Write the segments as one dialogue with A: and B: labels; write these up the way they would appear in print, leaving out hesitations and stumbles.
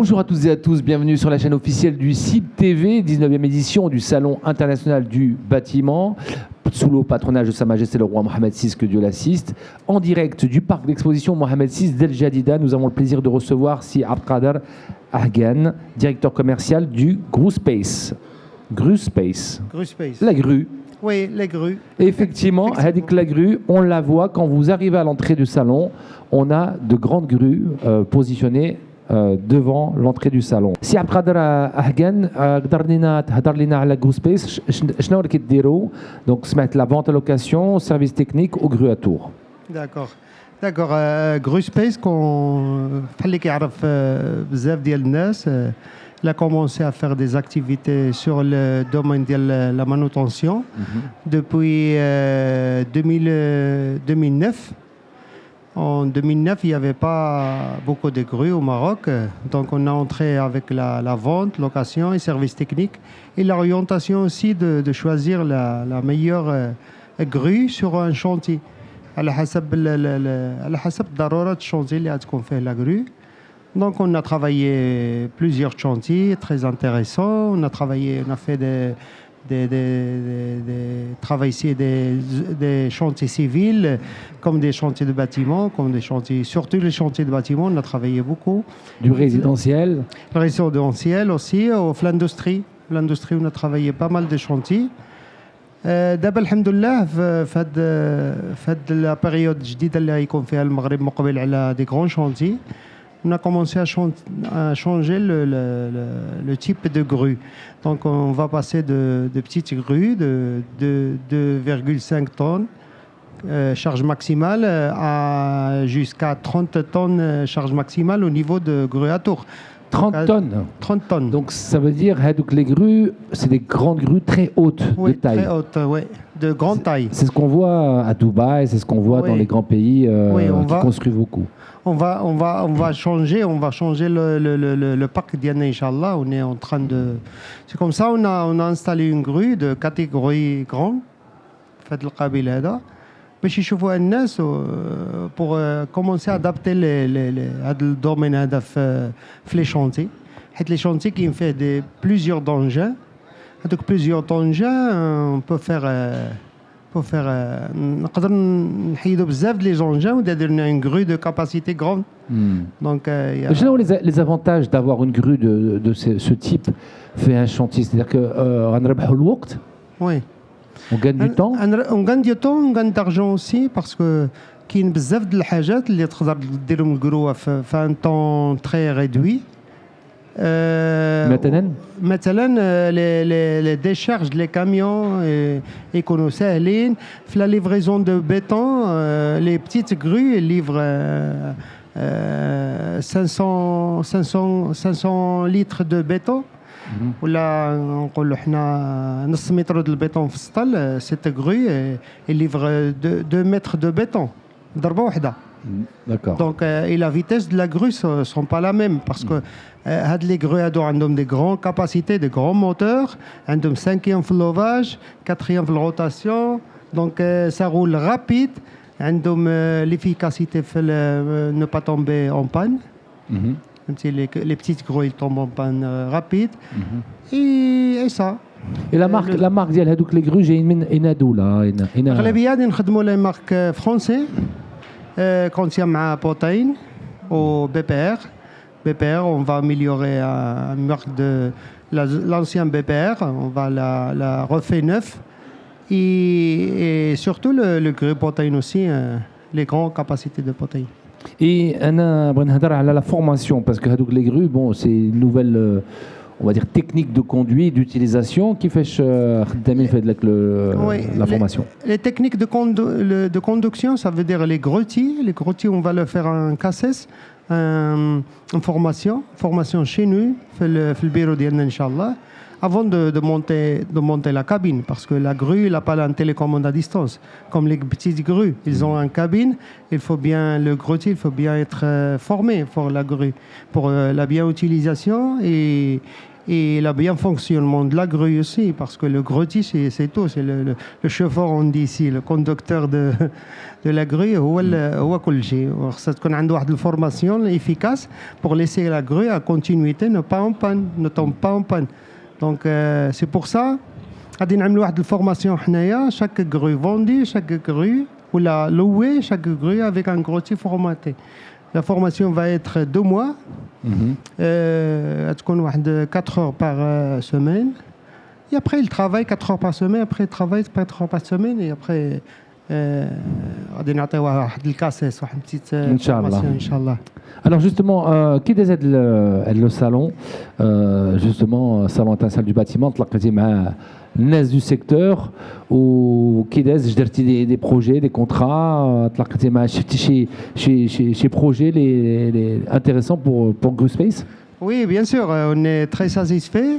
A: Bonjour à toutes et à tous, bienvenue sur la chaîne officielle du CIB TV, 19e édition du Salon international du bâtiment, sous le patronage de Sa Majesté le roi Mohamed VI, que Dieu l'assiste. En direct du parc d'exposition Mohamed VI d'El Jadida, nous avons le plaisir de recevoir Si Abdelkader Ahgan, directeur commercial du GruSpace. GruSpace.
B: GruSpace.
A: La grue.
B: Oui, les grues.
A: Effectivement, Hadik la grue, on la voit quand vous arrivez à l'entrée du salon, on a de grandes grues positionnées devant l'entrée du salon. Si Abdelkader Ahgan, قدر لنا تهضر لنا على GruSpace, شنو اللي كديروا؟ Donc سمعت la vente à location, service technique au grue à tour.
B: D'accord. D'accord. GruSpace, بحال اللي كيعرف بزاف ديال الناس, il a commencé à faire des activités sur le domaine de la manutention depuis 2009. En 2009, il n'y avait pas beaucoup de grues au Maroc. Donc, on a entré avec la vente, location et services techniques. Et l'orientation aussi de choisir la meilleure grue sur un chantier. على حسب ضرورة الشانتي اللي غتكون فيه la grue. Donc, on a travaillé plusieurs chantiers très intéressants. On a fait des chantiers civils, comme des chantiers de bâtiments, comme des chantiers, surtout les chantiers de bâtiments, on a travaillé beaucoup.
A: Du résidentiel.
B: Le résidentiel aussi, l'industrie. L'industrie, on a travaillé pas mal de chantiers. دابا الحمد لله في هاد la période الجديدة اللي غيكون فيها المغرب مقبل على des grands chantiers. On a commencé à changer le type de grue. Donc, on va passer de petites grues de 2,5 tonnes charge maximale jusqu'à 30 tonnes charge maximale au niveau de grue à tour.
A: 30 tonnes.
B: 30 tonnes.
A: Donc, ça veut dire que les grues, c'est des grandes grues très hautes de taille.
B: Très hautes, oui, de grande taille.
A: C'est ce qu'on voit à Dubaï, c'est ce qu'on voit dans les grands pays qui construisent beaucoup.
B: On va changer le parc d'Yana, Inch'Allah. On est en train de... C'est comme ça, on a installé une grue de catégorie grande, fait le Qabil هذا, باش يشوفوا الناس pour commencer à adapter هذا الدومين هذا في les chantiers. حيت les chantiers qui fait plusieurs d'engins. هذوك plusieurs d'engins, on peut faire نقدر نحيدوا بزاف لي زونجان وديرنا une grue de capacité grande. Donc
A: les avantages d'avoir une grue de ce type fait un chantier, c'est-à-dire que غنربحوا الوقت.
B: Oui.
A: On gagne du temps.
B: On gagne du temps, on gagne d'argent aussi parce que كاين بزاف د الحاجات اللي تقدر ديرهم القروه في un temps très réduit. مثلا les décharges les camions يكونوا ساهلين في la livraison de béton. Les petites grues livrent 500 litres de béton. ولا نقولوا حنا نص متر ديال البيطون في السطل. cette grue elle livre 2 mètres de béton ضربه واحده.
A: D'accord.
B: Donc et la vitesse de la grue sont pas la même parce que هاد les grues هادو عندهم des grandes capacités, des grands moteurs, عندهم 5e في اللوفاج, 4e في الروتاسيون. Donc ça roule rapide, عندهم l'efficacité في ne pas tomber en panne. Les petites grues ils tombent en panne rapide. Et ça.
A: Et la marque ديال هذوك les grues جايين من Enado là.
B: اغلبيه نخدموا لي مارك فرونسي. Contient مع Potain au BPR. BPR, on va améliorer une marque de l'ancien BPR, on va la refaire neuf. Et surtout le grue Potain aussi, les grandes capacités de Potain.
A: Et أنا بغي نهضر على la formation parce que هذوك les grues, bon, c'est une nouvelle on va dire technique de conduite, d'utilisation qui fait la formation. Les
B: techniques de conduction, ça veut dire les grutiers. Les grutiers, on va le faire en CACES, en formation chez nous, في البيرو ديالنا إن شاء الله. Avant de monter la cabine, parce que la grue, elle n'a pas la télécommande à distance. Comme les petites grues, ils ont une cabine, le grutier, il faut bien être formé pour la grue, pour la bien utilisation et et le bien fonctionnement de la grue aussi, parce que le grutier, c'est tout, c'est le chauffeur, on dit ici, le conducteur de la grue, هو كل شيء. Ça تكون عنده واحد الفورماسيون efficace pour laisser la grue à continuité ne tombe pas en panne. Donc c'est pour ça غادي نعملوا واحد الفورماسيون حنايا chaque grue vendue, chaque grue ولا louer chaque grue avec un grutier formaté. La formation va être 2 mois. تكون واحد 4 heures par semaine. Et après, il travaille 4 heures par semaine. Après, il travaille 4 heures par semaine. Et après, غادي نعطيو واحد الكاسيس واحد petite formation, Inch'Allah.
A: Alors justement, qui aide le salon, justement, salon international du bâtiment, تلاقيتي مع الناس du secteur وكي داز درتي des projets, des contrats, تلاقيتي مع شفتي شي projets les intéressants pour GruSpace?
B: Oui, bien sûr, on est très satisfait.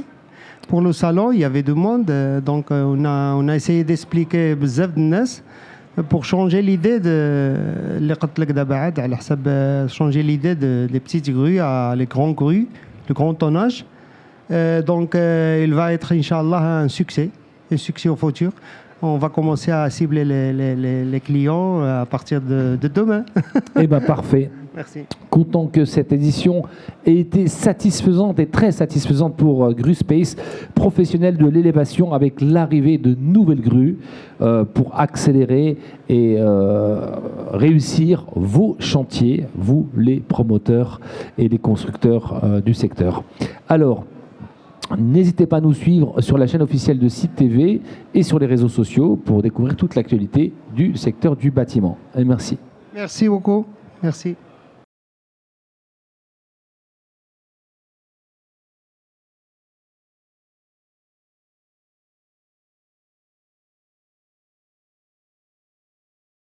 B: Pour le salon, il y avait du monde, donc on a essayé d'expliquer بزاف د الناس pour changer l'idée اللي قلت لك دابا عاد على حساب changer l'idée des petites grues à les grands grues, le grand tonnage. Donc il va être Inch'Allah un succès au futur. On va commencer à cibler les clients à partir de demain.
A: Eh bien parfait.
B: Merci.
A: Content que cette édition ait été satisfaisante et très satisfaisante pour GruSpace, professionnel de l'élévation, avec l'arrivée de nouvelles grues pour accélérer et réussir vos chantiers, vous les promoteurs et les constructeurs du secteur. Alors, n'hésitez pas à nous suivre sur la chaîne officielle de CIB TV et sur les réseaux sociaux pour découvrir toute l'actualité du secteur du bâtiment. Et merci.
B: Merci beaucoup. Merci.